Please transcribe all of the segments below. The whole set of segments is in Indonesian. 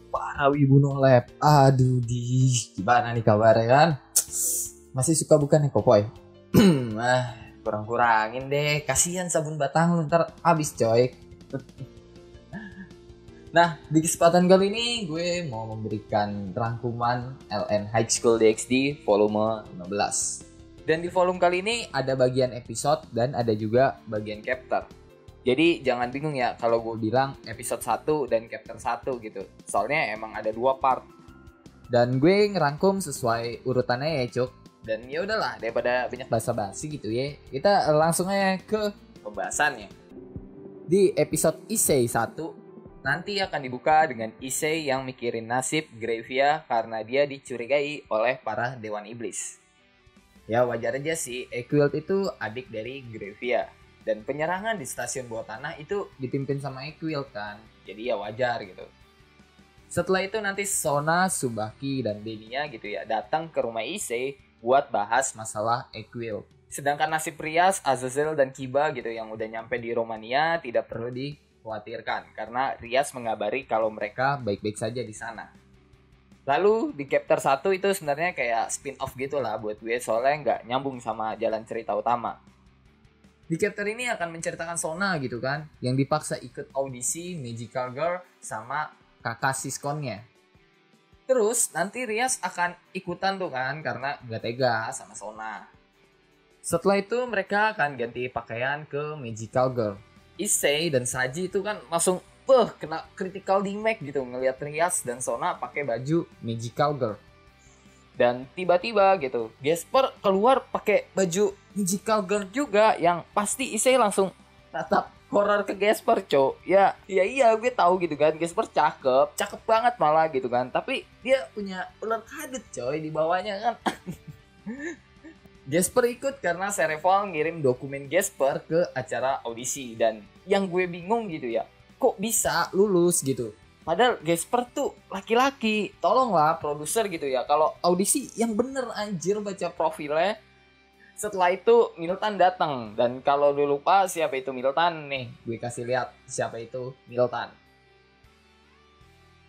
para wibu no lab. Aduh, gimana nih kabarnya kan? Masih suka bukan nih Kopoy? Kurang-kurangin deh. Kasihan sabun batang lu ntar habis coy. Nah, di kesempatan kali ini gue mau memberikan rangkuman LN High School DxD volume 15. Dan di volume kali ini ada bagian episode dan ada juga bagian chapter. Jadi jangan bingung ya kalau gue bilang episode 1 dan chapter 1 gitu. Soalnya emang ada 2 part. Dan gue ngerangkum sesuai urutannya ya, Cuk. Dan ya udahlah, daripada banyak basa-basi gitu ya, kita langsung aja ke pembahasannya. Di episode Issei 1 nanti akan dibuka dengan Issei yang mikirin nasib Gravia karena dia dicurigai oleh para dewan iblis. Ya wajar aja sih, Equilt itu adik dari Gravia. Dan penyerangan di stasiun bawah tanah itu dipimpin sama Equilt kan. Jadi ya wajar gitu. Setelah itu nanti Sona, Tsubaki, dan Denia gitu ya datang ke rumah Issei buat bahas masalah Equilt. Sedangkan nasib Rias, Azazel, dan Kiba gitu yang udah nyampe di Romania tidak perlu dikhawatirkan. Karena Rias mengabari kalau mereka baik-baik saja di sana. Lalu di chapter 1 itu sebenarnya kayak spin-off gitu lah buat gue. Soalnya nggak nyambung sama jalan cerita utama. Di chapter ini akan menceritakan Sona gitu kan, yang dipaksa ikut audisi Magical Girl sama kakak siskonnya. Terus nanti Rias akan ikutan tuh kan, karena gak tega sama Sona. Setelah itu mereka akan ganti pakaian ke Magical Girl. Issei dan Saji itu kan langsung kena critical damage gitu ngelihat Rias dan Sona pakai baju Magical Girl. Dan tiba-tiba gitu, Gesper keluar pakai baju Magical Girl juga yang pasti Issei langsung tatap horror ke Gesper, cok. Ya iya gue tahu gitu kan, Gesper cakep banget malah gitu kan. Tapi dia punya ular kadut coy di bawahnya kan. Gesper ikut karena Cereval ngirim dokumen Gesper ke acara audisi. Dan yang gue bingung gitu ya, kok bisa lulus gitu? Padahal Gesper tuh laki-laki. Tolonglah produser gitu ya, kalau audisi yang bener anjir baca profilnya. Setelah itu Miltan datang. Dan kalau lu lupa siapa itu Miltan, nih gue kasih lihat siapa itu Miltan.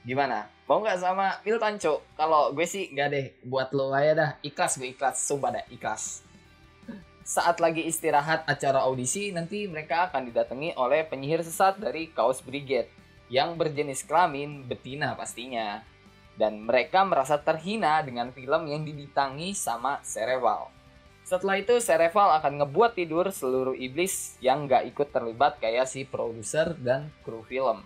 Gimana? Mau gak sama Miltan, Cok? Kalau gue sih gak deh. Buat lo aja dah. Ikhlas gue, ikhlas. Sumpah dah, ikhlas. Saat lagi istirahat acara audisi, nanti mereka akan didatangi oleh penyihir sesat dari Chaos Brigade yang berjenis kelamin betina pastinya. Dan mereka merasa terhina dengan film yang dibintangi sama Cereval. Setelah itu Cereval akan ngebuat tidur seluruh iblis yang gak ikut terlibat kayak si produser dan kru film.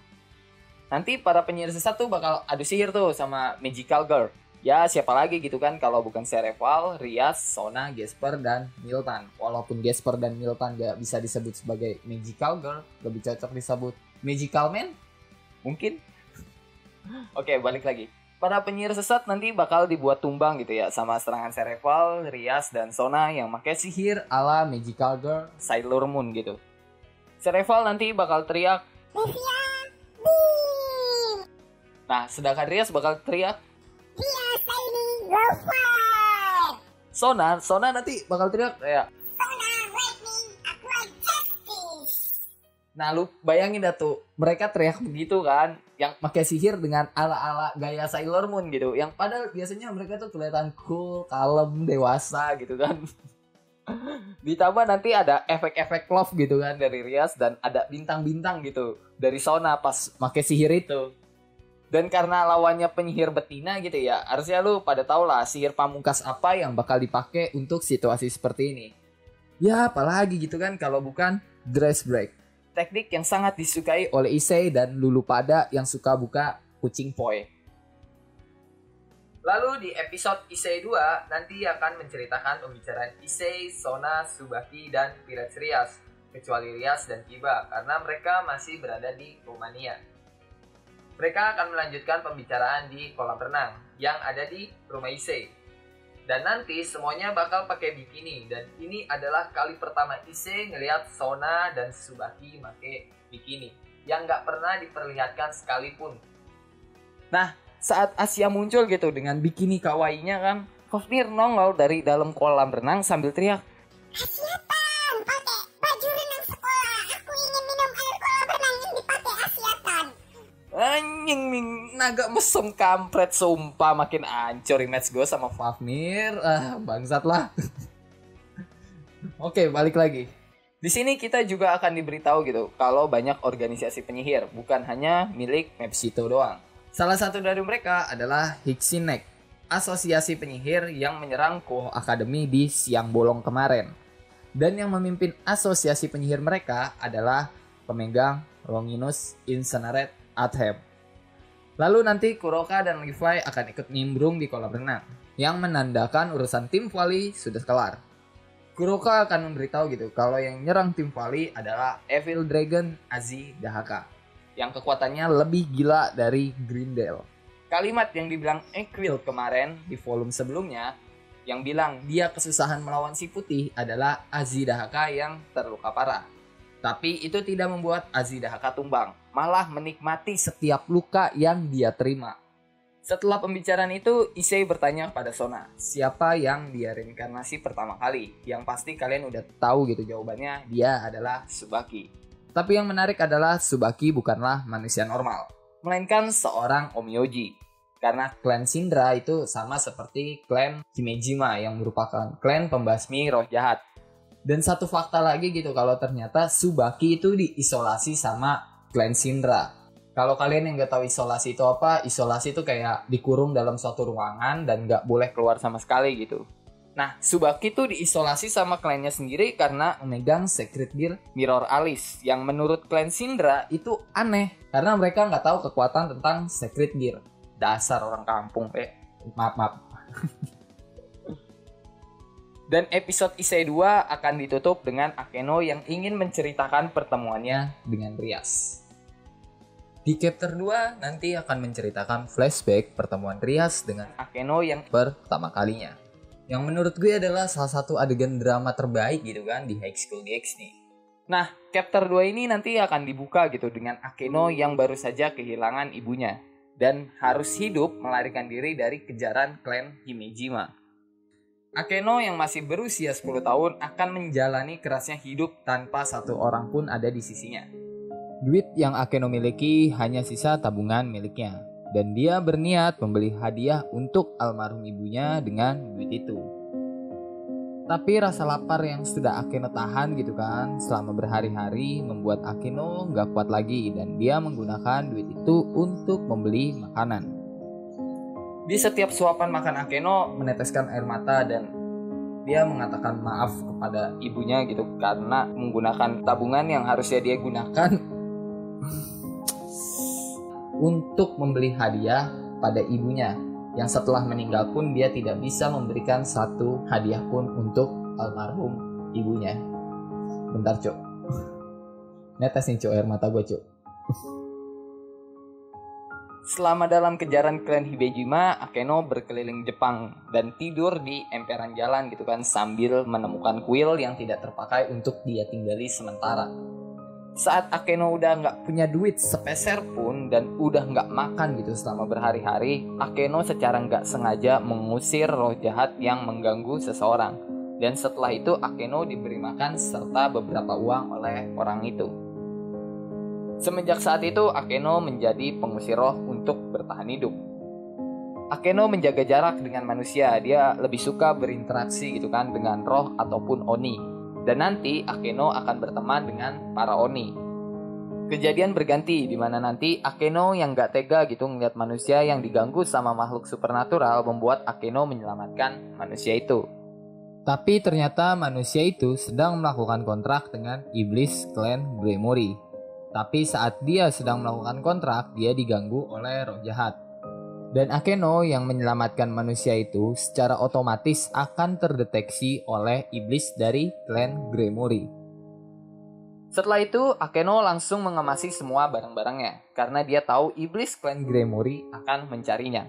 Nanti para penyihir sesat tuh bakal adu sihir tuh sama Magical Girl. Ya siapa lagi gitu kan kalau bukan Cereval, Rias, Sona, Gesper, dan Miltan. Walaupun Gesper dan Miltan gak bisa disebut sebagai Magical Girl, lebih cocok disebut Magical Man mungkin. Oke, balik lagi. Para penyihir sesat nanti bakal dibuat tumbang gitu ya sama serangan Cereval, Rias, dan Sona yang pakai sihir ala Magical Girl, Sailor Moon gitu. Cereval nanti bakal teriak, nah sedangkan Rias bakal teriak, Sona nanti bakal teriak kayak, nah lu bayangin dah tuh, mereka teriak begitu kan, yang pakai sihir dengan ala-ala gaya Sailor Moon gitu. Yang padahal biasanya mereka tuh kelihatan cool, kalem, dewasa gitu kan. Ditambah nanti ada efek-efek love gitu kan dari Rias dan ada bintang-bintang gitu dari Sona pas pakai sihir itu. Dan karena lawannya penyihir betina gitu ya, harusnya lu pada tau lah sihir pamungkas apa yang bakal dipakai untuk situasi seperti ini. Ya apalagi gitu kan kalau bukan dress break. Teknik yang sangat disukai oleh Issei dan Lulu pada yang suka buka kucing poi. Lalu di episode Issei 2 nanti akan menceritakan pembicaraan Issei, Sona, Tsubaki, dan Pirates Rias. Kecuali Rias dan Kiba karena mereka masih berada di Romania. Mereka akan melanjutkan pembicaraan di kolam renang yang ada di rumah Issei. Dan nanti semuanya bakal pakai bikini. Dan ini adalah kali pertama Issei ngelihat Sona dan Tsubaki pakai bikini yang gak pernah diperlihatkan sekalipun. Nah, saat Asia muncul gitu dengan bikini kawaiinya kan, Kosmir nongol dari dalam kolam renang sambil teriak, Asiatan, pakai baju renang sekolah. Aku ingin minum air kolam renang yang dipakai Asiatan. Anjing nih, naga mesum kampret, sumpah makin ancur match gue sama Fafnir. Bangsat lah. Oke, balik lagi. Di sini kita juga akan diberitahu gitu kalau banyak organisasi penyihir, bukan hanya milik Mepsito doang. Salah satu dari mereka adalah Hixinek, asosiasi penyihir yang menyerang Kuo Academy di Siang Bolong kemarin. Dan yang memimpin asosiasi penyihir mereka adalah pemegang Longinus Incinerate Athep. Lalu nanti Kuroka dan Levi akan ikut nimbrung di kolam renang, yang menandakan urusan tim Valley sudah kelar. Kuroka akan memberitahu gitu kalau yang nyerang tim Valley adalah Evil Dragon Azi Dahaka, yang kekuatannya lebih gila dari Grindel. Kalimat yang dibilang Equil kemarin di volume sebelumnya, yang bilang dia kesusahan melawan si putih adalah Azi Dahaka yang terluka parah. Tapi itu tidak membuat Azi Dahaka tumbang, malah menikmati setiap luka yang dia terima. Setelah pembicaraan itu, Issei bertanya pada Sona, siapa yang dia reinkarnasi pertama kali? Yang pasti kalian udah tahu gitu jawabannya, dia adalah Tsubaki. Tapi yang menarik adalah Tsubaki bukanlah manusia normal, melainkan seorang Omyoji. Karena klan Shindra itu sama seperti klan Himejima yang merupakan klan pembasmi roh jahat. Dan satu fakta lagi gitu kalau ternyata Tsubaki itu diisolasi sama klan Shindra. Kalau kalian yang nggak tahu isolasi itu apa, isolasi itu kayak dikurung dalam suatu ruangan dan nggak boleh keluar sama sekali gitu. Nah, Tsubaki tuh diisolasi sama klannya sendiri karena memegang Secret Gear Mirror Alice yang menurut klan Shindra itu aneh karena mereka nggak tahu kekuatan tentang Secret Gear. Dasar orang kampung, maaf. Dan episode Issei 2 akan ditutup dengan Akeno yang ingin menceritakan pertemuannya dengan Rias. Di chapter 2 nanti akan menceritakan flashback pertemuan Rias dengan Akeno yang pertama kalinya. Yang menurut gue adalah salah satu adegan drama terbaik gitu kan di High School DxD. Nah, chapter 2 ini nanti akan dibuka gitu dengan Akeno yang baru saja kehilangan ibunya dan harus hidup melarikan diri dari kejaran klan Himejima. Akeno yang masih berusia 10 tahun akan menjalani kerasnya hidup tanpa satu orang pun ada di sisinya. Duit yang Akeno miliki hanya sisa tabungan miliknya, dan dia berniat membeli hadiah untuk almarhum ibunya dengan duit itu. Tapi rasa lapar yang sudah Akeno tahan gitu kan selama berhari-hari membuat Akeno gak kuat lagi dan dia menggunakan duit itu untuk membeli makanan. Di setiap suapan makan Akeno meneteskan air mata dan dia mengatakan maaf kepada ibunya gitu karena menggunakan tabungan yang harusnya dia gunakan untuk membeli hadiah pada ibunya yang setelah meninggal pun dia tidak bisa memberikan satu hadiah pun untuk almarhum ibunya. Bentar cuk, netes nih cuk air mata gue cuk. Selama dalam kejaran klan Himejima, Akeno berkeliling Jepang dan tidur di emperan jalan gitu kan sambil menemukan kuil yang tidak terpakai untuk dia tinggali sementara. Saat Akeno udah nggak punya duit sepeser pun dan udah nggak makan gitu selama berhari-hari, Akeno secara nggak sengaja mengusir roh jahat yang mengganggu seseorang. Dan setelah itu Akeno diberi makan serta beberapa uang oleh orang itu. Semenjak saat itu Akeno menjadi pengusir roh untuk bertahan hidup. Akeno menjaga jarak dengan manusia, dia lebih suka berinteraksi gitu kan dengan roh ataupun oni. Dan nanti Akeno akan berteman dengan para Oni. Kejadian berganti di mana nanti Akeno yang gak tega gitu ngeliat manusia yang diganggu sama makhluk supernatural membuat Akeno menyelamatkan manusia itu. Tapi ternyata manusia itu sedang melakukan kontrak dengan iblis klan Gremory. Tapi saat dia sedang melakukan kontrak, dia diganggu oleh roh jahat. Dan Akeno yang menyelamatkan manusia itu secara otomatis akan terdeteksi oleh iblis dari klan Gremory. Setelah itu, Akeno langsung mengemasi semua barang-barangnya karena dia tahu iblis klan Gremory akan mencarinya.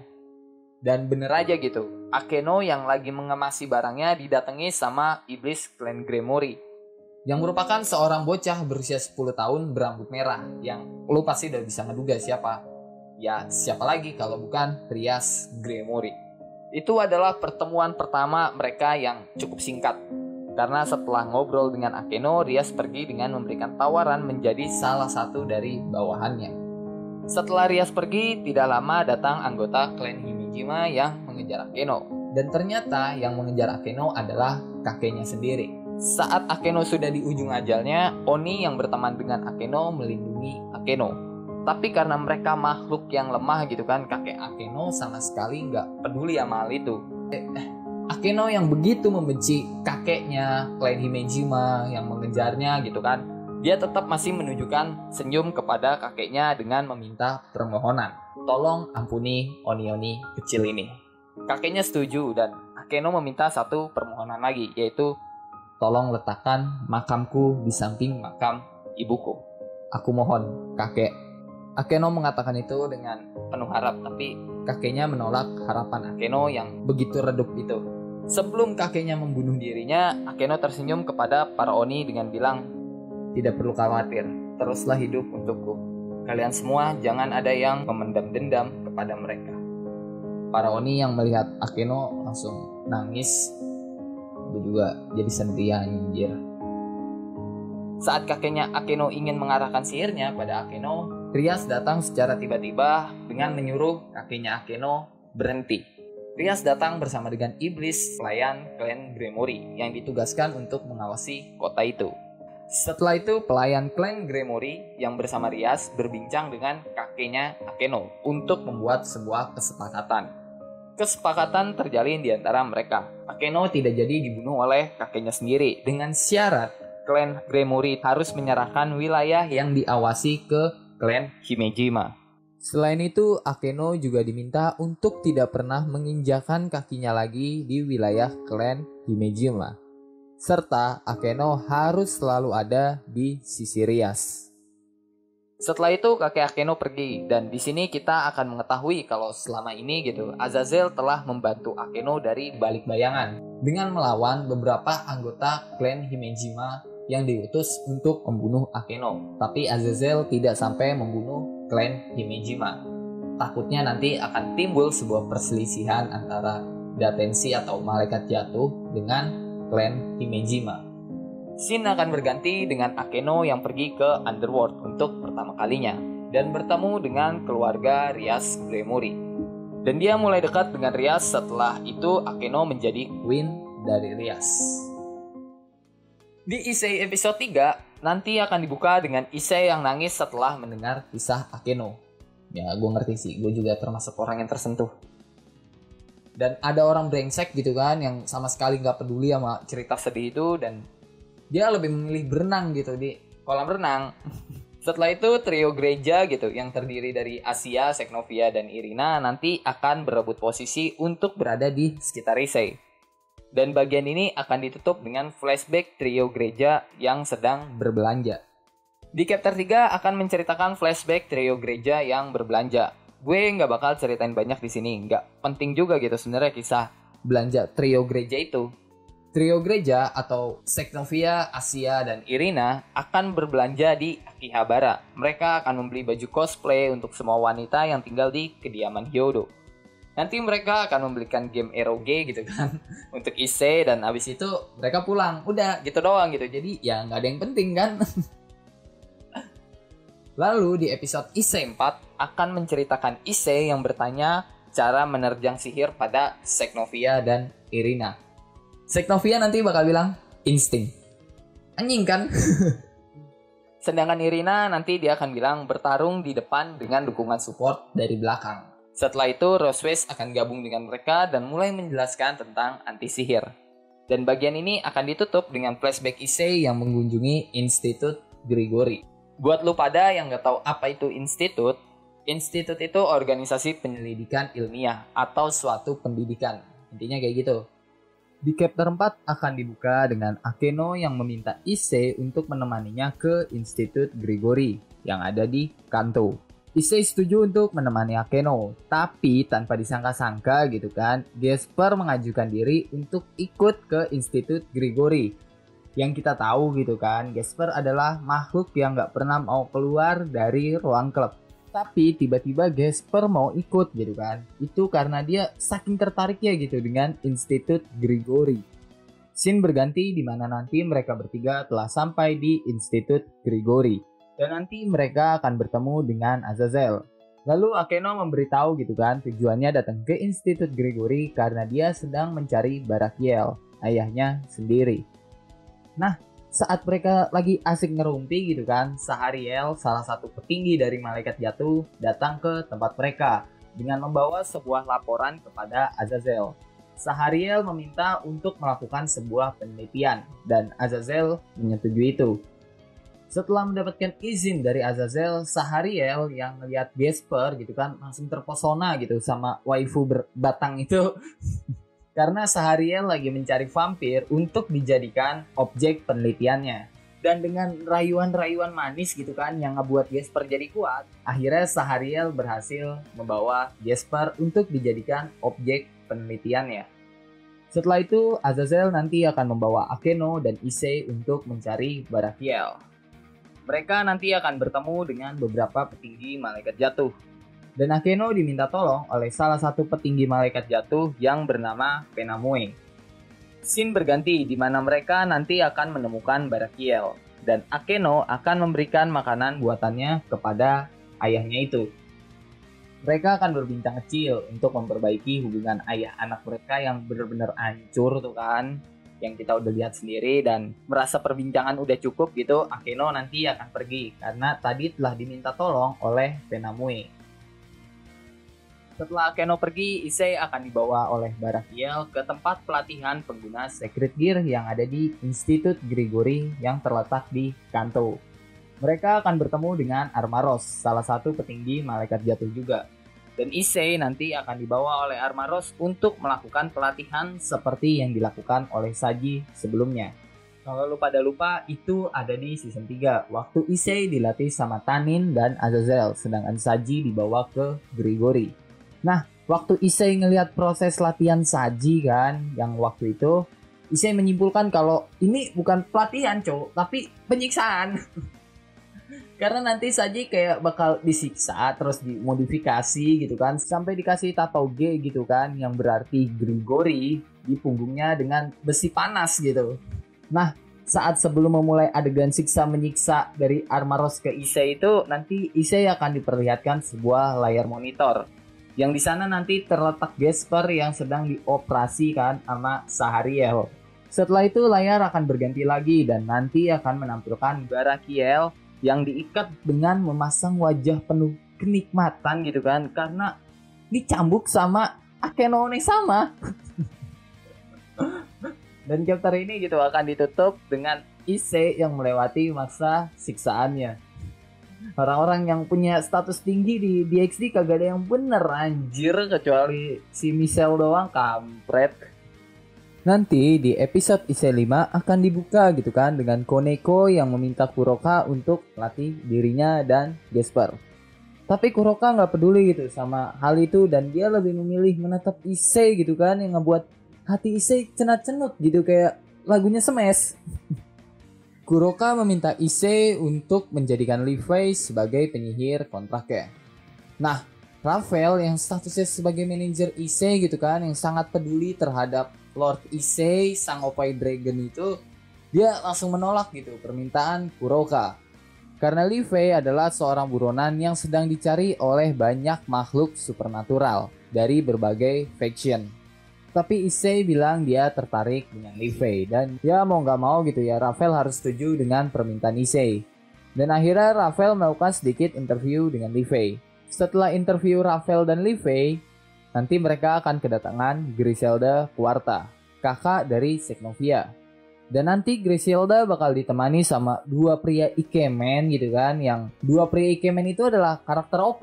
Dan bener aja gitu, Akeno yang lagi mengemasi barangnya didatangi sama iblis klan Gremory yang merupakan seorang bocah berusia 10 tahun berambut merah yang lu pasti udah bisa ngeduga siapa. Ya siapa lagi kalau bukan Rias Gremory. Itu adalah pertemuan pertama mereka yang cukup singkat. Karena setelah ngobrol dengan Akeno, Rias pergi dengan memberikan tawaran menjadi salah satu dari bawahannya. Setelah Rias pergi, tidak lama datang anggota klan Himejima yang mengejar Akeno. Dan ternyata yang mengejar Akeno adalah kakeknya sendiri. Saat Akeno sudah di ujung ajalnya, Oni yang berteman dengan Akeno melindungi Akeno. Tapi karena mereka makhluk yang lemah gitu kan, kakek Akeno sama sekali nggak peduli sama hal itu. Akeno yang begitu membenci kakeknya, klan Himejima yang mengejarnya gitu kan, dia tetap masih menunjukkan senyum kepada kakeknya dengan meminta permohonan. Tolong ampuni Oni-Oni kecil ini. Kakeknya setuju dan Akeno meminta satu permohonan lagi, yaitu tolong letakkan makamku di samping makam ibuku. Aku mohon, kakek. Akeno mengatakan itu dengan penuh harap, tapi kakeknya menolak harapan Akeno yang begitu redup itu. Sebelum kakeknya membunuh dirinya, Akeno tersenyum kepada para Oni dengan bilang, tidak perlu khawatir, teruslah hidup untukku. Kalian semua jangan ada yang memendam dendam kepada mereka. Para Oni yang melihat Akeno langsung nangis. Gue juga jadi sedih anjir. Saat kakeknya Akeno ingin mengarahkan sihirnya pada Akeno, Rias datang secara tiba-tiba dengan menyuruh kakeknya Akeno berhenti. Rias datang bersama dengan iblis pelayan klan Gremory yang ditugaskan untuk mengawasi kota itu. Setelah itu, pelayan klan Gremory yang bersama Rias berbincang dengan kakeknya Akeno untuk membuat sebuah kesepakatan. Kesepakatan terjalin di antara mereka. Akeno tidak jadi dibunuh oleh kakeknya sendiri dengan syarat klan Gremory harus menyerahkan wilayah yang diawasi ke klan Himejima. Selain itu, Akeno juga diminta untuk tidak pernah menginjakan kakinya lagi di wilayah klan Himejima. Serta Akeno harus selalu ada di sisi Rias. Setelah itu kakek Akeno pergi dan di sini kita akan mengetahui kalau selama ini gitu Azazel telah membantu Akeno dari balik bayangan dengan melawan beberapa anggota klan Himejima yang diutus untuk membunuh Akeno. Tapi Azazel tidak sampai membunuh klan Himejima. Takutnya nanti akan timbul sebuah perselisihan antara Datenshi atau malaikat jatuh dengan klan Himejima. Scene akan berganti dengan Akeno yang pergi ke Underworld untuk pertama kalinya dan bertemu dengan keluarga Rias Gremory. Dan dia mulai dekat dengan Rias. Setelah itu Akeno menjadi queen dari Rias. Di Issei episode 3 nanti akan dibuka dengan Issei yang nangis setelah mendengar kisah Akeno. Ya gue ngerti sih, gue juga termasuk orang yang tersentuh. Dan ada orang brengsek gitu kan yang sama sekali gak peduli sama cerita sedih itu dan dia lebih memilih berenang gitu di kolam renang. Setelah itu trio gereja gitu yang terdiri dari Asia, Xenovia, dan Irina nanti akan berebut posisi untuk berada di sekitar Issei. Dan bagian ini akan ditutup dengan flashback trio gereja yang sedang berbelanja. Di chapter 3 akan menceritakan flashback trio gereja yang berbelanja. Gue nggak bakal ceritain banyak di sini, nggak penting juga gitu sebenarnya kisah belanja trio gereja itu. Trio gereja atau Xenovia, Asia, dan Irina akan berbelanja di Akihabara. Mereka akan membeli baju cosplay untuk semua wanita yang tinggal di kediaman Hyodo. Nanti mereka akan membelikan game eroge gitu kan untuk Issei dan abis itu mereka pulang. Udah gitu doang gitu. Jadi ya nggak ada yang penting kan. Lalu di episode Issei 4 akan menceritakan Issei yang bertanya cara menerjang sihir pada Xenovia dan Irina. Xenovia nanti bakal bilang insting. Anjing kan? Sedangkan Irina nanti dia akan bilang bertarung di depan dengan dukungan support dari belakang. Setelah itu Rosewes akan gabung dengan mereka dan mulai menjelaskan tentang anti sihir. Dan bagian ini akan ditutup dengan flashback Issei yang mengunjungi Institut Grigori. Buat lu pada yang gak tahu apa itu institut itu organisasi penyelidikan ilmiah atau suatu pendidikan. Intinya kayak gitu. Di chapter 4 akan dibuka dengan Akeno yang meminta Issei untuk menemaninya ke Institut Grigori yang ada di Kanto. Issei setuju untuk menemani Akeno, tapi tanpa disangka-sangka gitu kan, Gesper mengajukan diri untuk ikut ke Institut Grigori. Yang kita tahu gitu kan, Gesper adalah makhluk yang gak pernah mau keluar dari ruang klub. Tapi tiba-tiba Gesper mau ikut gitu kan. Itu karena dia saking tertariknya gitu dengan Institut Grigori. Scene berganti di mana nanti mereka bertiga telah sampai di Institut Grigori. Dan nanti mereka akan bertemu dengan Azazel. Lalu Akeno memberitahu gitu kan tujuannya datang ke Institut Gregory karena dia sedang mencari Barakiel, ayahnya sendiri. Nah, saat mereka lagi asik ngerumpi gitu kan, Sahariel, salah satu petinggi dari Malaikat Jatuh, datang ke tempat mereka dengan membawa sebuah laporan kepada Azazel. Sahariel meminta untuk melakukan sebuah penelitian dan Azazel menyetujui itu. Setelah mendapatkan izin dari Azazel, Sahariel yang ngeliat Gesper gitu kan langsung terpesona gitu sama waifu berbatang itu. Karena Sahariel lagi mencari vampir untuk dijadikan objek penelitiannya. Dan dengan rayuan-rayuan manis gitu kan yang ngebuat Gesper jadi kuat, akhirnya Sahariel berhasil membawa Gesper untuk dijadikan objek penelitiannya. Setelah itu, Azazel nanti akan membawa Akeno dan Issei untuk mencari Barakiel. Mereka nanti akan bertemu dengan beberapa petinggi Malaikat Jatuh. Dan Akeno diminta tolong oleh salah satu petinggi Malaikat Jatuh yang bernama Penamue. Scene berganti di mana mereka nanti akan menemukan Barakiel. Dan Akeno akan memberikan makanan buatannya kepada ayahnya itu. Mereka akan berbincang kecil untuk memperbaiki hubungan ayah anak mereka yang benar-benar hancur tuh kan. Yang kita udah lihat sendiri dan merasa perbincangan udah cukup gitu, Akeno nanti akan pergi karena tadi telah diminta tolong oleh Penamue. Setelah Akeno pergi, Issei akan dibawa oleh Barakiel ke tempat pelatihan pengguna Secret Gear yang ada di Institut Gregory yang terletak di Kanto. Mereka akan bertemu dengan Armaros, salah satu petinggi Malaikat Jatuh juga. Dan Issei nanti akan dibawa oleh Armaros untuk melakukan pelatihan seperti yang dilakukan oleh Saji sebelumnya. Kalau lu pada lupa, itu ada di season 3 waktu Issei dilatih sama Tanin dan Azazel, sedangkan Saji dibawa ke Gregory. Nah, waktu Issei ngelihat proses latihan Saji kan, yang waktu itu Issei menyimpulkan kalau ini bukan pelatihan cowok, tapi penyiksaan. Karena nanti Saji kayak bakal disiksa terus dimodifikasi gitu kan sampai dikasih tato G gitu kan yang berarti Gregory di punggungnya dengan besi panas gitu. Nah, saat sebelum memulai adegan siksa menyiksa dari Armaros ke Issei itu nanti Issei akan diperlihatkan sebuah layar monitor yang di sana nanti terletak Gesper yang sedang dioperasikan sama Sahariel. Setelah itu layar akan berganti lagi dan nanti akan menampilkan Barakiel yang diikat dengan memasang wajah penuh kenikmatan gitu kan karena dicambuk sama Akeno sama. Dan chapter ini gitu akan ditutup dengan Issei yang melewati masa siksaannya. Orang-orang yang punya status tinggi di DxD kagak ada yang bener anjir kecuali si Michelle doang kampret. Nanti di episode Issei 5 akan dibuka gitu kan dengan Koneko yang meminta Kuroka untuk latih dirinya dan Gesper. Tapi Kuroka nggak peduli gitu sama hal itu dan dia lebih memilih menatap Issei gitu kan yang ngebuat hati Issei cenat-cenut gitu kayak lagunya Smash. Kuroka meminta Issei untuk menjadikan Levi sebagai penyihir kontraknya. Nah, Raphael yang statusnya sebagai manajer Issei gitu kan yang sangat peduli terhadap Lord Issei, sang Opai Dragon itu, dia langsung menolak gitu permintaan Kuroka. Karena Levi adalah seorang buronan yang sedang dicari oleh banyak makhluk supernatural dari berbagai faction. Tapi Issei bilang dia tertarik dengan Levi dan ya mau gak mau gitu ya Raphael harus setuju dengan permintaan Issei. Dan akhirnya Raphael melakukan sedikit interview dengan Levi. Setelah interview Raphael dan Levi, nanti mereka akan kedatangan Griselda Quarta, kakak dari Seknovia. Dan nanti Griselda bakal ditemani sama dua pria ikemen gitu kan. Yang dua pria ikemen itu adalah karakter OP.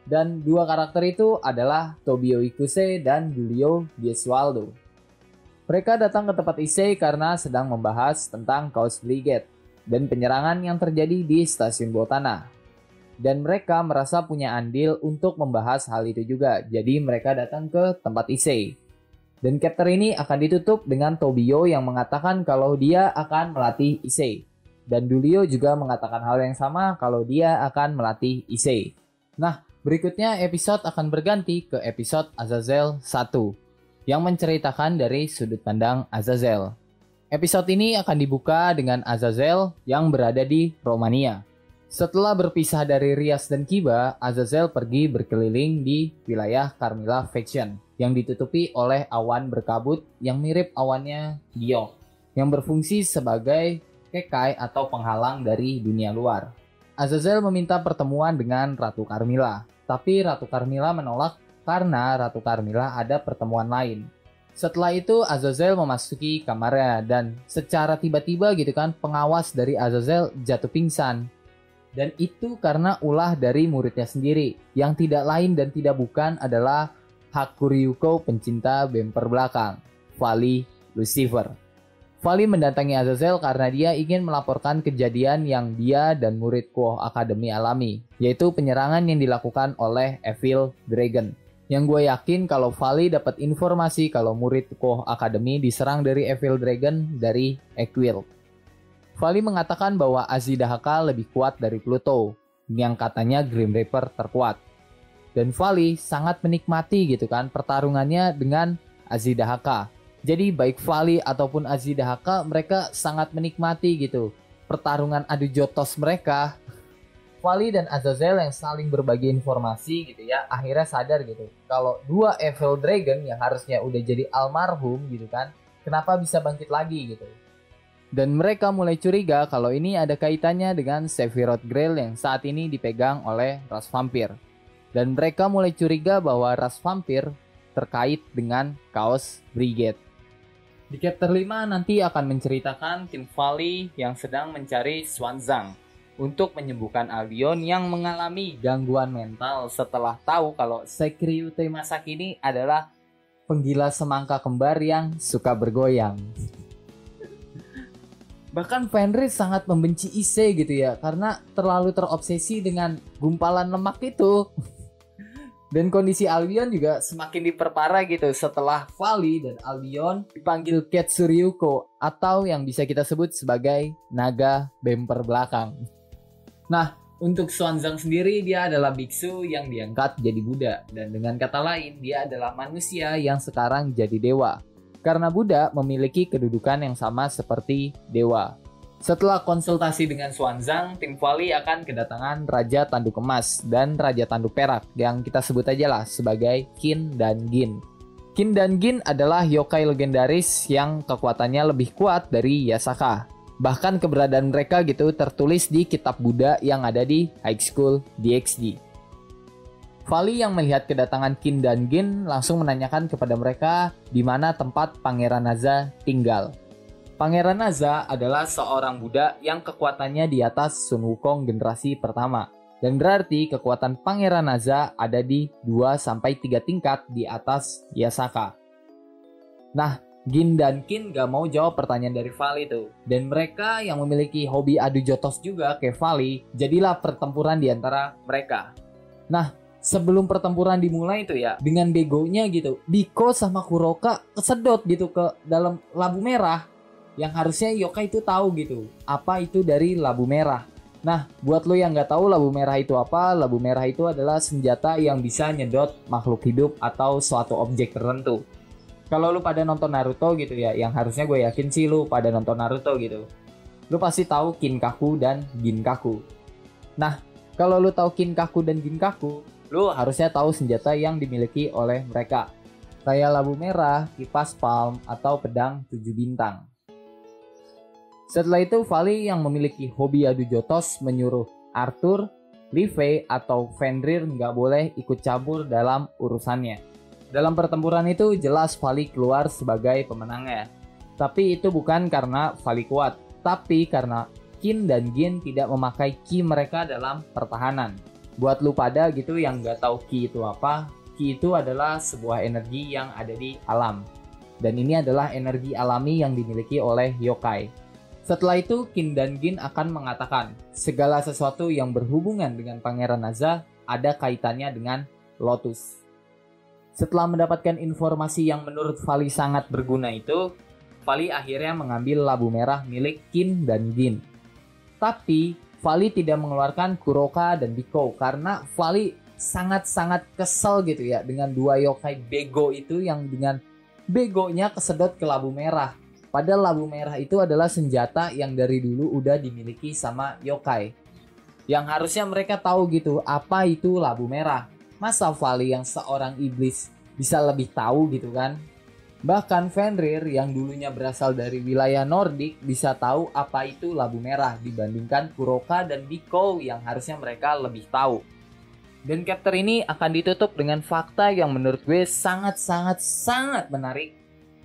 Dan dua karakter itu adalah Tobio Ikuse dan Julio Gesualdo. Mereka datang ke tempat Issei karena sedang membahas tentang Chaos Brigade dan penyerangan yang terjadi di stasiun bawah tanah. Dan mereka merasa punya andil untuk membahas hal itu juga. Jadi mereka datang ke tempat Issei. Dan chapter ini akan ditutup dengan Tobio yang mengatakan kalau dia akan melatih Issei. Dan Julio juga mengatakan hal yang sama kalau dia akan melatih Issei. Nah, berikutnya episode akan berganti ke episode Azazel 1 yang menceritakan dari sudut pandang Azazel. Episode ini akan dibuka dengan Azazel yang berada di Romania. Setelah berpisah dari Rias dan Kiba, Azazel pergi berkeliling di wilayah Carmilla Faction yang ditutupi oleh awan berkabut yang mirip awannya Giok, yang berfungsi sebagai kekai atau penghalang dari dunia luar. Azazel meminta pertemuan dengan Ratu Carmilla, tapi Ratu Carmilla menolak karena Ratu Carmilla ada pertemuan lain. Setelah itu Azazel memasuki kamarnya dan secara tiba-tiba gitu kan pengawas dari Azazel jatuh pingsan. Dan itu karena ulah dari muridnya sendiri, yang tidak lain dan tidak bukan adalah Hakuryuko pencinta bemper belakang, Vali Lucifer. Vali mendatangi Azazel karena dia ingin melaporkan kejadian yang dia dan murid Quo Academy alami, yaitu penyerangan yang dilakukan oleh Evil Dragon. Yang gue yakin kalau Vali dapat informasi kalau murid Quo Academy diserang dari Evil Dragon dari Equil. Vali mengatakan bahwa Azidahaka lebih kuat dari Pluto, yang katanya Grim Reaper terkuat. Dan Vali sangat menikmati gitu kan pertarungannya dengan Azidahaka. Jadi baik Vali ataupun Azidahaka mereka sangat menikmati gitu pertarungan adu jotos mereka. Vali dan Azazel yang saling berbagi informasi gitu ya, akhirnya sadar gitu kalau dua Evil Dragon yang harusnya udah jadi almarhum gitu kan, kenapa bisa bangkit lagi gitu. Dan mereka mulai curiga kalau ini ada kaitannya dengan Sephiroth Grail yang saat ini dipegang oleh ras vampir. Dan mereka mulai curiga bahwa ras vampir terkait dengan Chaos Brigade. Di chapter 5 nanti akan menceritakan tim Vali yang sedang mencari Swanzang untuk menyembuhkan Albion yang mengalami gangguan mental setelah tahu kalau Sekiryu Masaki ini adalah penggila semangka kembar yang suka bergoyang. Bahkan Fenris sangat membenci Issei gitu ya, karena terlalu terobsesi dengan gumpalan lemak itu. Dan kondisi Albion juga semakin diperparah gitu setelah Vali dan Albion dipanggil Ketsuryuko atau yang bisa kita sebut sebagai naga bemper belakang. Nah, untuk Swanzang sendiri dia adalah biksu yang diangkat jadi Buddha, dan dengan kata lain dia adalah manusia yang sekarang jadi dewa. Karena Buddha memiliki kedudukan yang sama seperti dewa. Setelah konsultasi dengan Swanzang, tim Vali akan kedatangan Raja Tanduk Emas dan Raja Tanduk Perak yang kita sebut aja lah sebagai Qin dan Gin. Qin dan Gin adalah yokai legendaris yang kekuatannya lebih kuat dari Yasaka. Bahkan keberadaan mereka gitu tertulis di kitab Buddha yang ada di High School DxD. Vali yang melihat kedatangan Qin dan Gin langsung menanyakan kepada mereka di mana tempat Pangeran Naza tinggal. Pangeran Naza adalah seorang Buddha yang kekuatannya di atas Sun Wukong generasi pertama. Dan berarti kekuatan Pangeran Naza ada di 2-3 tingkat di atas Yasaka. Nah, Gin dan Qin gak mau jawab pertanyaan dari Vali tuh. Dan mereka yang memiliki hobi adu jotos juga kayak Vali, jadilah pertempuran di antara mereka. Nah, sebelum pertempuran dimulai itu ya, dengan begonya gitu, Biko sama Kuroka kesedot gitu ke dalam labu merah. Yang harusnya yokai itu tahu gitu, apa itu dari labu merah. Nah, buat lo yang nggak tahu labu merah itu apa, labu merah itu adalah senjata yang bisa nyedot makhluk hidup atau suatu objek tertentu. Kalau lo pada nonton Naruto gitu ya, yang harusnya gue yakin sih lo pada nonton Naruto gitu, lo pasti tahu Kinkaku dan Ginkaku. Nah, kalau lo tahu Kinkaku dan Ginkaku, lu harusnya tahu senjata yang dimiliki oleh mereka. Kayak labu merah, kipas palm, atau pedang 7 bintang. Setelah itu, Vali yang memiliki hobi adu jotos menyuruh Arthur, Levi, atau Fenrir nggak boleh ikut campur dalam urusannya. Dalam pertempuran itu jelas Vali keluar sebagai pemenangnya. Tapi itu bukan karena Vali kuat, tapi karena Qin dan Gin tidak memakai ki mereka dalam pertahanan. Buat lu pada gitu yang nggak tahu ki itu apa, ki itu adalah sebuah energi yang ada di alam. Dan ini adalah energi alami yang dimiliki oleh yokai. Setelah itu, Qin dan Gin akan mengatakan segala sesuatu yang berhubungan dengan Pangeran Naza ada kaitannya dengan Lotus. Setelah mendapatkan informasi yang menurut Vali sangat berguna itu, Vali akhirnya mengambil labu merah milik Qin dan Gin. Tapi Vali tidak mengeluarkan Kuroka dan Biko karena Vali sangat-sangat kesel gitu ya dengan dua yokai bego itu yang dengan begonya kesedot ke labu merah. Padahal labu merah itu adalah senjata yang dari dulu udah dimiliki sama yokai. Yang harusnya mereka tahu gitu apa itu labu merah. Masa Vali yang seorang iblis bisa lebih tahu gitu kan? Bahkan Fenrir yang dulunya berasal dari wilayah Nordik bisa tahu apa itu labu merah dibandingkan Kuroka dan Biko yang harusnya mereka lebih tahu. Dan chapter ini akan ditutup dengan fakta yang menurut gue sangat menarik,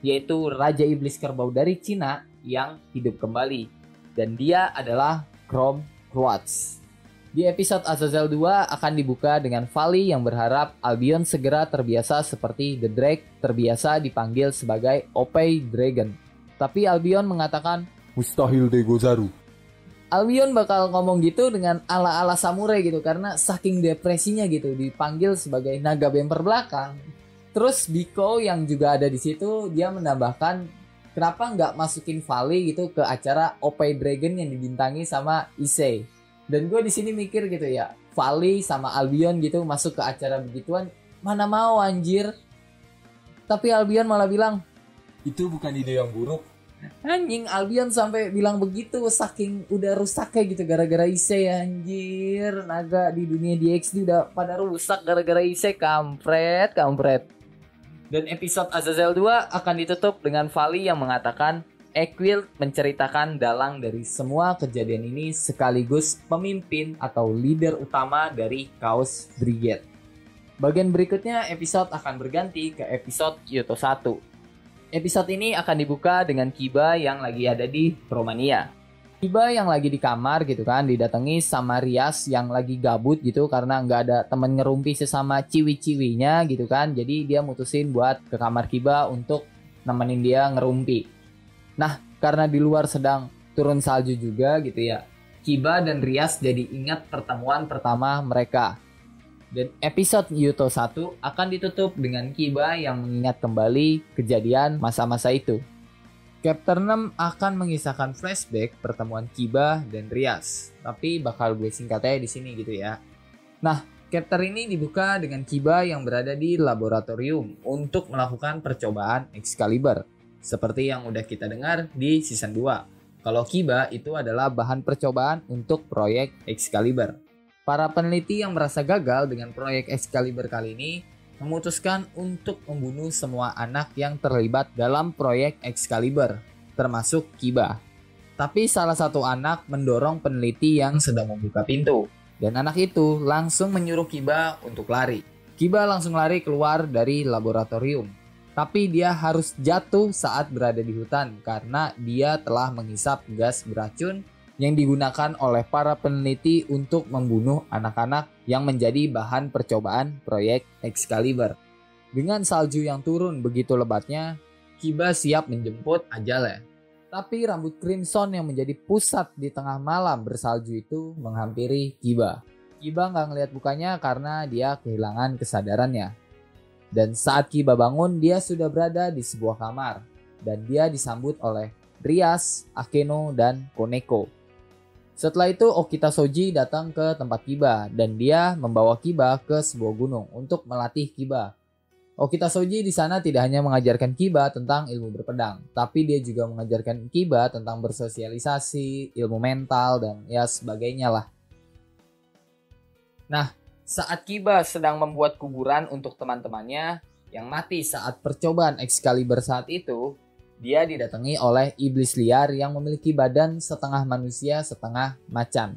yaitu Raja Iblis Kerbau dari Cina yang hidup kembali. Dan dia adalah Chrome Quartz. Di episode Azazel 2 akan dibuka dengan Vali yang berharap Albion segera terbiasa seperti The Drake terbiasa dipanggil sebagai Opei Dragon. Tapi Albion mengatakan, "Mustahil de Gozaru." Albion bakal ngomong gitu dengan ala-ala samurai gitu karena saking depresinya gitu dipanggil sebagai naga bemper belakang. Terus Biko yang juga ada di situ dia menambahkan kenapa nggak masukin Vali gitu ke acara Opei Dragon yang dibintangi sama Issei. Dan gue di sini mikir gitu ya, Vali sama Albion gitu masuk ke acara begituan, mana mau anjir. Tapi Albion malah bilang, itu bukan ide yang buruk. anjing Albion sampai bilang begitu, saking udah rusaknya gitu gara-gara Issei anjir. Naga di dunia DxD udah pada rusak gara-gara Issei, kampret. Dan episode Azazel 2 akan ditutup dengan Vali yang mengatakan, Equild menceritakan dalang dari semua kejadian ini sekaligus pemimpin atau leader utama dari Chaos Brigade. Bagian berikutnya episode akan berganti ke episode Kyoto 1. Episode ini akan dibuka dengan Kiba yang lagi ada di Romania. Kiba yang lagi di kamar gitu kan didatangi sama Rias yang lagi gabut gitu karena nggak ada temen ngerumpi sesama ciwi-ciwinya gitu kan. Jadi dia mutusin buat ke kamar Kiba untuk nemenin dia ngerumpi. Nah, karena di luar sedang turun salju juga gitu ya, Kiba dan Rias jadi ingat pertemuan pertama mereka. Dan episode Yuto 1 akan ditutup dengan Kiba yang mengingat kembali kejadian masa-masa itu. Chapter 6 akan mengisahkan flashback pertemuan Kiba dan Rias, tapi bakal gue singkatnya di sini gitu ya. Nah, chapter ini dibuka dengan Kiba yang berada di laboratorium untuk melakukan percobaan Excalibur. Seperti yang udah kita dengar di season 2. Kalau Kiba itu adalah bahan percobaan untuk proyek Excalibur. Para peneliti yang merasa gagal dengan proyek Excalibur kali ini memutuskan untuk membunuh semua anak yang terlibat dalam proyek Excalibur, termasuk Kiba. Tapi salah satu anak mendorong peneliti yang sedang membuka pintu. Dan anak itu langsung menyuruh Kiba untuk lari. Kiba langsung lari keluar dari laboratorium. Tapi dia harus jatuh saat berada di hutan karena dia telah menghisap gas beracun yang digunakan oleh para peneliti untuk membunuh anak-anak yang menjadi bahan percobaan proyek Excalibur. Dengan salju yang turun begitu lebatnya, Kiba siap menjemput ajalnya. Tapi rambut Crimson yang menjadi pusat di tengah malam bersalju itu menghampiri Kiba. Kiba nggak ngelihat mukanya karena dia kehilangan kesadarannya. Dan saat Kiba bangun, dia sudah berada di sebuah kamar. Dan dia disambut oleh Rias, Akeno, dan Koneko. Setelah itu Okita Soji datang ke tempat Kiba. Dan dia membawa Kiba ke sebuah gunung untuk melatih Kiba. Okita Soji di sana tidak hanya mengajarkan Kiba tentang ilmu berpedang. Tapi dia juga mengajarkan Kiba tentang bersosialisasi, ilmu mental, dan ya sebagainya lah. Nah, saat Kiba sedang membuat kuburan untuk teman-temannya yang mati saat percobaan Excalibur saat itu, dia didatangi oleh iblis liar yang memiliki badan setengah manusia setengah macan.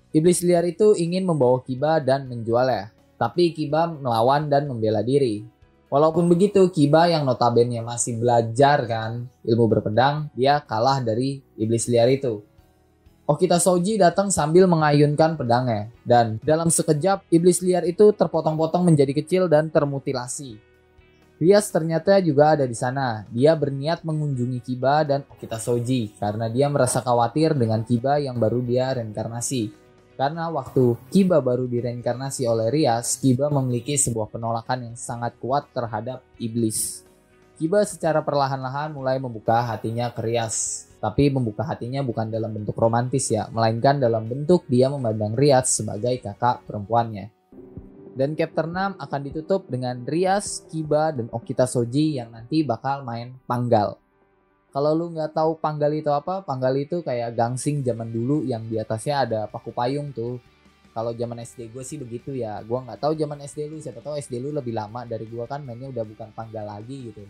Iblis liar itu ingin membawa Kiba dan menjualnya, tapi Kiba melawan dan membela diri. Walaupun begitu, Kiba yang notabene masih belajar kan ilmu berpedang, dia kalah dari iblis liar itu. Okita Soji datang sambil mengayunkan pedangnya. Dan dalam sekejap, iblis liar itu terpotong-potong menjadi kecil dan termutilasi. Rias ternyata juga ada di sana. Dia berniat mengunjungi Kiba dan Okita Soji karena dia merasa khawatir dengan Kiba yang baru dia reinkarnasi. Karena waktu Kiba baru direinkarnasi oleh Rias, Kiba memiliki sebuah penolakan yang sangat kuat terhadap iblis. Kiba secara perlahan-lahan mulai membuka hatinya ke Rias. Tapi membuka hatinya bukan dalam bentuk romantis ya, melainkan dalam bentuk dia memandang Rias sebagai kakak perempuannya. Dan chapter 6 akan ditutup dengan Rias, Kiba, dan Okita Soji yang nanti bakal main panggal. Kalau lu nggak tahu panggal itu apa, panggal itu kayak gangsing zaman dulu yang di atasnya ada paku payung tuh. Kalau zaman SD gue sih begitu ya. Gue nggak tahu zaman SD lu, siapa tahu SD lu lebih lama dari gue kan mainnya udah bukan Panggal lagi gitu.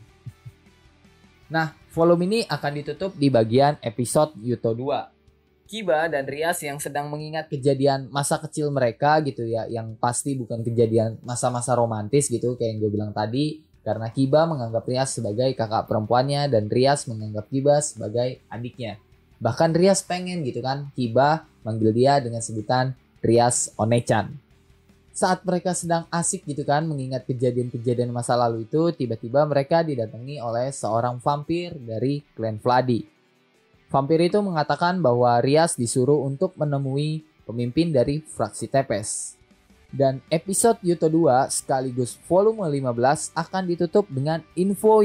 Nah, volume ini akan ditutup di bagian episode Yuto 2. Kiba dan Rias yang sedang mengingat kejadian masa kecil mereka gitu ya, yang pasti bukan kejadian masa-masa romantis gitu kayak yang gue bilang tadi, karena Kiba menganggap Rias sebagai kakak perempuannya dan Rias menganggap Kiba sebagai adiknya. Bahkan Rias pengen gitu kan Kiba manggil dia dengan sebutan Rias Onechan. Saat mereka sedang asik gitu kan mengingat kejadian-kejadian masa lalu itu, tiba-tiba mereka didatangi oleh seorang vampir dari klan Vladi. Vampir itu mengatakan bahwa Rias disuruh untuk menemui pemimpin dari fraksi Tepes. Dan episode Yuto 2 sekaligus volume 15 akan ditutup dengan info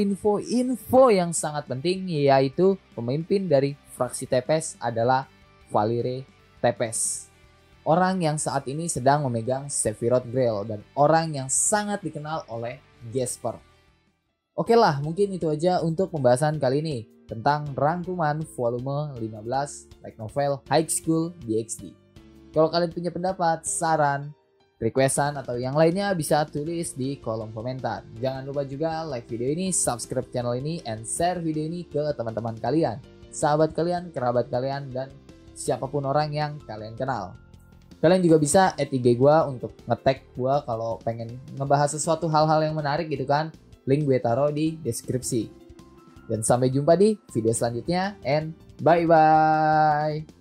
yang sangat penting, yaitu pemimpin dari fraksi Tepes adalah Valire Tepes. Orang yang saat ini sedang memegang Sephiroth Grail dan orang yang sangat dikenal oleh Gesper. Oke lah, mungkin itu aja untuk pembahasan kali ini tentang rangkuman volume 15 light novel High School DxD. Kalau kalian punya pendapat, saran, requestan atau yang lainnya bisa tulis di kolom komentar. Jangan lupa juga like video ini, subscribe channel ini, and share video ini ke teman-teman kalian, sahabat kalian, kerabat kalian, dan siapapun orang yang kalian kenal. Kalian juga bisa add IG gue untuk nge-tag gue kalau pengen ngebahas sesuatu hal-hal yang menarik gitu kan. Link gue taruh di deskripsi. Dan sampai jumpa di video selanjutnya and bye-bye.